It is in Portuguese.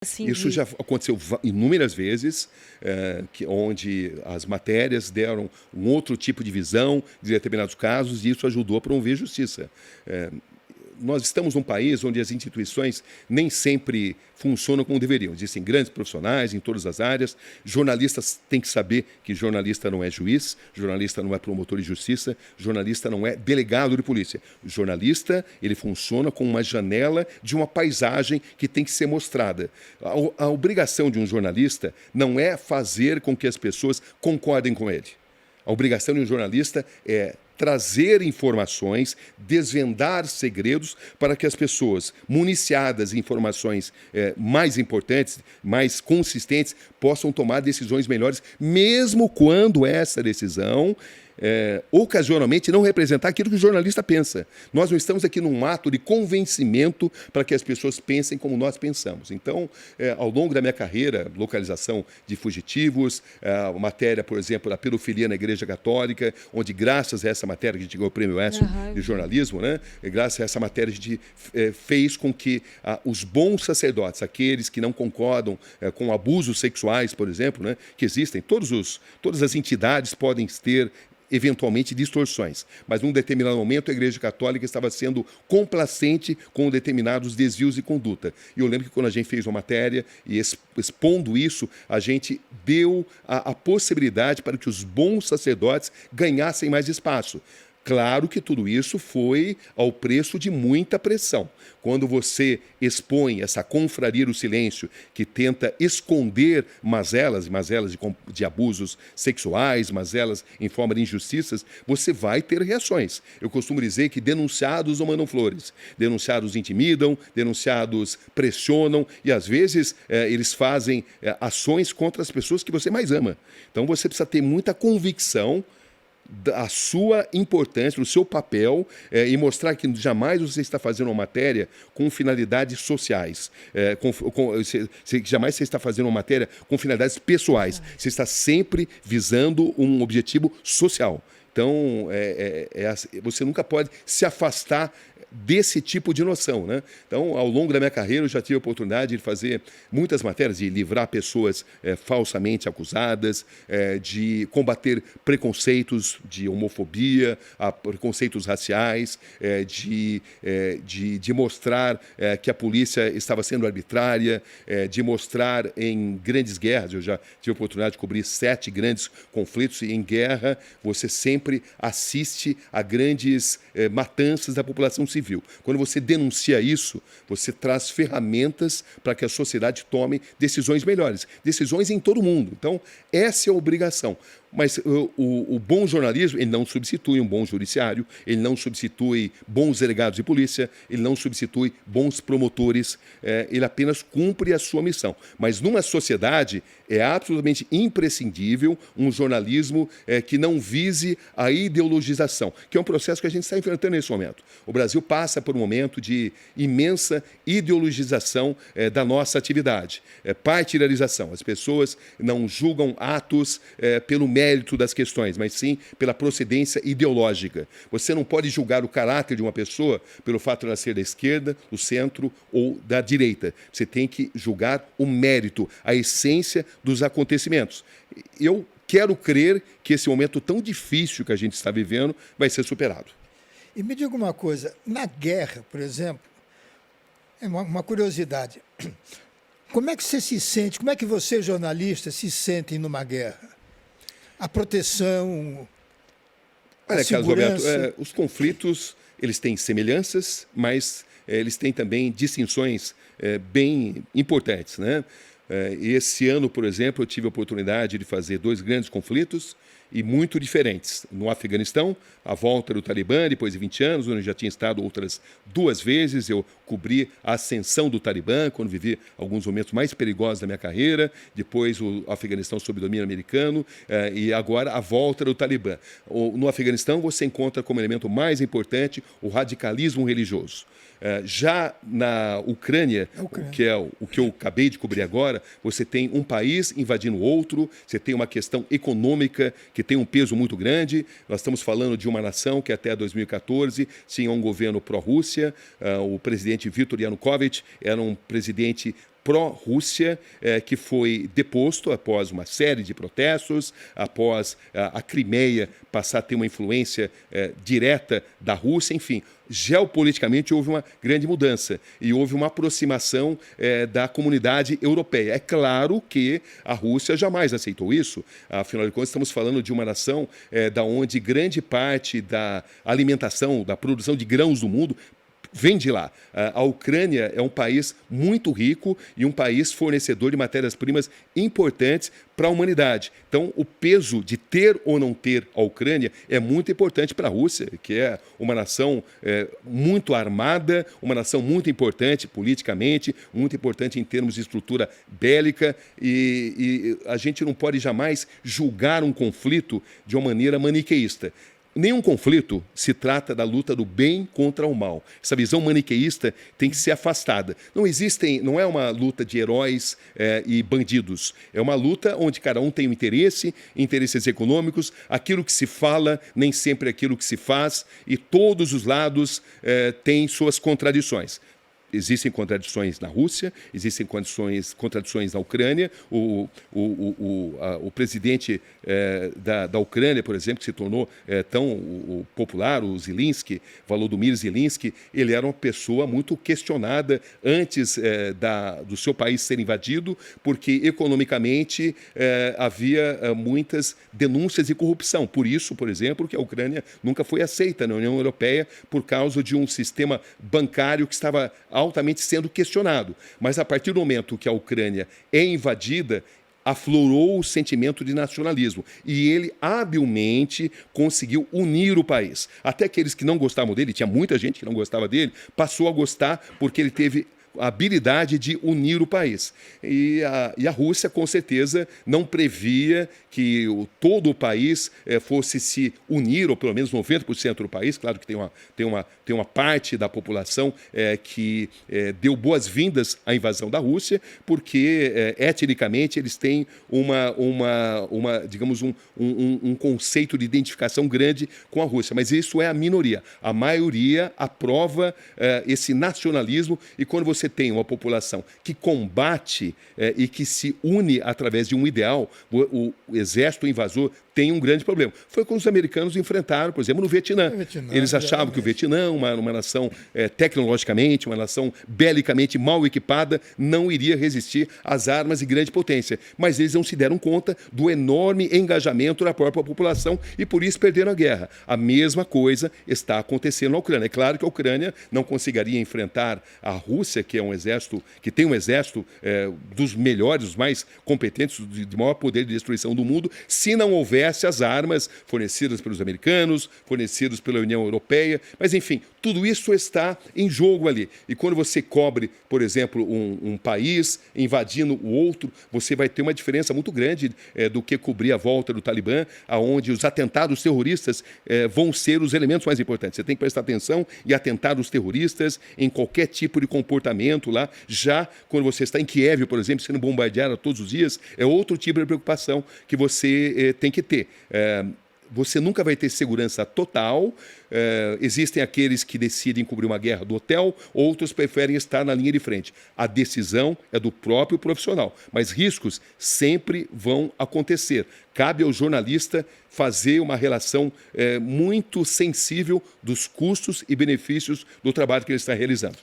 Assim, Isso já aconteceu inúmeras vezes, onde as matérias deram um outro tipo de visão de determinados casos e isso ajudou a promover justiça. Nós estamos num país onde as instituições nem sempre funcionam como deveriam. Existem grandes profissionais em todas as áreas. Jornalistas têm que saber que jornalista não é juiz, jornalista não é promotor de justiça, jornalista não é delegado de polícia. O jornalista, ele funciona como uma janela de uma paisagem que tem que ser mostrada. A obrigação de um jornalista não é fazer com que as pessoas concordem com ele. A obrigação de um jornalista é trazer informações, desvendar segredos para que as pessoas, municiadas de informações mais importantes, mais consistentes, possam tomar decisões melhores, mesmo quando essa decisão ocasionalmente não representar aquilo que o jornalista pensa. Nós não estamos aqui num ato de convencimento para que as pessoas pensem como nós pensamos. Então, ao longo da minha carreira, localização de fugitivos, matéria, por exemplo, da pedofilia na Igreja Católica, onde graças a essa matéria, que a gente ganhou o Prêmio ESSO de jornalismo, né? Graças a essa matéria a gente fez com que os bons sacerdotes, aqueles que não concordam com abusos sexuais, por exemplo, né? Que existem, todas as entidades podem ter eventualmente distorções, mas num determinado momento a Igreja Católica estava sendo complacente com determinados desvios de conduta. E eu lembro que quando a gente fez uma matéria e expondo isso, a gente deu a possibilidade para que os bons sacerdotes ganhassem mais espaço. Claro que tudo isso foi ao preço de muita pressão. Quando você expõe essa confraria do silêncio, que tenta esconder mazelas de abusos sexuais, mazelas em forma de injustiças, você vai ter reações. Eu costumo dizer que denunciados não mandam flores. Denunciados intimidam, denunciados pressionam e, às vezes, eles fazem ações contra as pessoas que você mais ama. Então, você precisa ter muita convicção da sua importância, do seu papel e mostrar que jamais você está fazendo uma matéria com finalidades sociais, jamais você está fazendo uma matéria com finalidades pessoais. Você está sempre visando um objetivo social. Então, você nunca pode se afastar desse tipo de noção, né? Então, ao longo da minha carreira, eu já tive a oportunidade de fazer muitas matérias, de livrar pessoas falsamente acusadas, de combater preconceitos de homofobia, preconceitos raciais, de mostrar que a polícia estava sendo arbitrária, de mostrar em grandes guerras. Eu já tive a oportunidade de cobrir 7 grandes conflitos e em guerra você sempre assiste a grandes matanças da população civil. Quando você denuncia isso, você traz ferramentas para que a sociedade tome decisões melhores, decisões em todo mundo. Então, essa é a obrigação. Mas o bom jornalismo, ele não substitui um bom judiciário, ele não substitui bons delegados de polícia, ele não substitui bons promotores, ele apenas cumpre a sua missão. Mas numa sociedade é absolutamente imprescindível um jornalismo que não vise a ideologização, que é um processo que a gente está enfrentando nesse momento. O Brasil passa por um momento de imensa ideologização da nossa atividade, partidarização. As pessoas não julgam atos pelo mérito das questões, mas sim pela procedência ideológica. Você não pode julgar o caráter de uma pessoa pelo fato de ela ser da esquerda, do centro ou da direita. Você tem que julgar o mérito, a essência dos acontecimentos. Eu quero crer que esse momento tão difícil que a gente está vivendo vai ser superado. E me diga uma coisa, na guerra, por exemplo, é uma curiosidade, como é que você se sente, como é que você, jornalista, se sentem numa guerra? A proteção, a segurança... Carlos Roberto, os conflitos, eles têm semelhanças, mas eles têm também distinções bem importantes, né? Esse ano, por exemplo, eu tive a oportunidade de fazer 2 grandes conflitos e muito diferentes. No Afeganistão, a volta do Talibã, depois de 20 anos, onde eu já tinha estado outras 2 vezes, eu cobri a ascensão do Talibã, quando vivi alguns momentos mais perigosos da minha carreira, depois o Afeganistão sob domínio americano e agora a volta do Talibã. No Afeganistão, você encontra como elemento mais importante o radicalismo religioso. Já na Ucrânia, que é o que eu acabei de cobrir agora, você tem um país invadindo outro, você tem uma questão econômica que tem um peso muito grande. Nós estamos falando de uma nação que até 2014 tinha um governo pró-Rússia, o presidente Viktor Yanukovych era um presidente pró-Rússia, que foi deposto após uma série de protestos, após a Crimeia passar a ter uma influência direta da Rússia, enfim. Geopoliticamente houve uma grande mudança e houve uma aproximação da comunidade europeia. É claro que a Rússia jamais aceitou isso, afinal de contas estamos falando de uma nação da onde grande parte da alimentação, da produção de grãos do mundo vem de lá. A Ucrânia é um país muito rico e um país fornecedor de matérias-primas importantes para a humanidade. Então, o peso de ter ou não ter a Ucrânia é muito importante para a Rússia, que é uma nação muito armada, uma nação muito importante politicamente, muito importante em termos de estrutura bélica, e a gente não pode jamais julgar um conflito de uma maneira maniqueísta. Nenhum conflito se trata da luta do bem contra o mal. Essa visão maniqueísta tem que ser afastada. Não é uma luta de heróis e bandidos. É uma luta onde cada um tem um interesses econômicos, aquilo que se fala, nem sempre é aquilo que se faz, e todos os lados têm suas contradições. Existem contradições na Rússia, existem contradições na Ucrânia. O presidente da Ucrânia, por exemplo, que se tornou tão popular, o Zelensky, Volodymyr Zelensky, ele era uma pessoa muito questionada antes do seu país ser invadido, porque economicamente havia muitas denúncias de corrupção. Por isso, por exemplo, que a Ucrânia nunca foi aceita na União Europeia por causa de um sistema bancário que estava altamente sendo questionado. Mas a partir do momento que a Ucrânia é invadida, aflorou o sentimento de nacionalismo e ele habilmente conseguiu unir o país. Até aqueles que não gostavam dele, tinha muita gente que não gostava dele, passou a gostar porque ele teve a habilidade de unir o país. E a Rússia, com certeza, não previa que todo o país fosse se unir, ou pelo menos 90% do país. Claro que tem uma parte da população que deu boas-vindas à invasão da Rússia, porque etnicamente eles têm digamos, um conceito de identificação grande com a Rússia. Mas isso é a minoria. A maioria aprova esse nacionalismo, e quando você tem uma população que combate e que se une através de um ideal, o exército invasor tem um grande problema. Foi quando os americanos enfrentaram, por exemplo, no Vietnã. Eles achavam que o Vietnã, uma nação tecnologicamente, uma nação belicamente mal equipada, não iria resistir às armas de grande potência. Mas eles não se deram conta do enorme engajamento da própria população e por isso perderam a guerra. A mesma coisa está acontecendo na Ucrânia. É claro que a Ucrânia não conseguiria enfrentar a Rússia, que é um exército, que tem um exército dos melhores, dos mais competentes, de maior poder de destruição do mundo, se não houvesse as armas fornecidas pelos americanos, fornecidas pela União Europeia. Mas, enfim, tudo isso está em jogo ali. E quando você cobre, por exemplo, um país invadindo o outro, você vai ter uma diferença muito grande do que cobrir a volta do Talibã, onde os atentados terroristas vão ser os elementos mais importantes. Você tem que prestar atenção em atentados terroristas, em qualquer tipo de comportamento lá. Já quando você está em Kiev, por exemplo, sendo bombardeado todos os dias, é outro tipo de preocupação que você tem que ter. Você nunca vai ter segurança total. Existem aqueles que decidem cobrir uma guerra do hotel, outros preferem estar na linha de frente. A decisão é do próprio profissional, mas riscos sempre vão acontecer. Cabe ao jornalista fazer uma relação muito sensível dos custos e benefícios do trabalho que ele está realizando.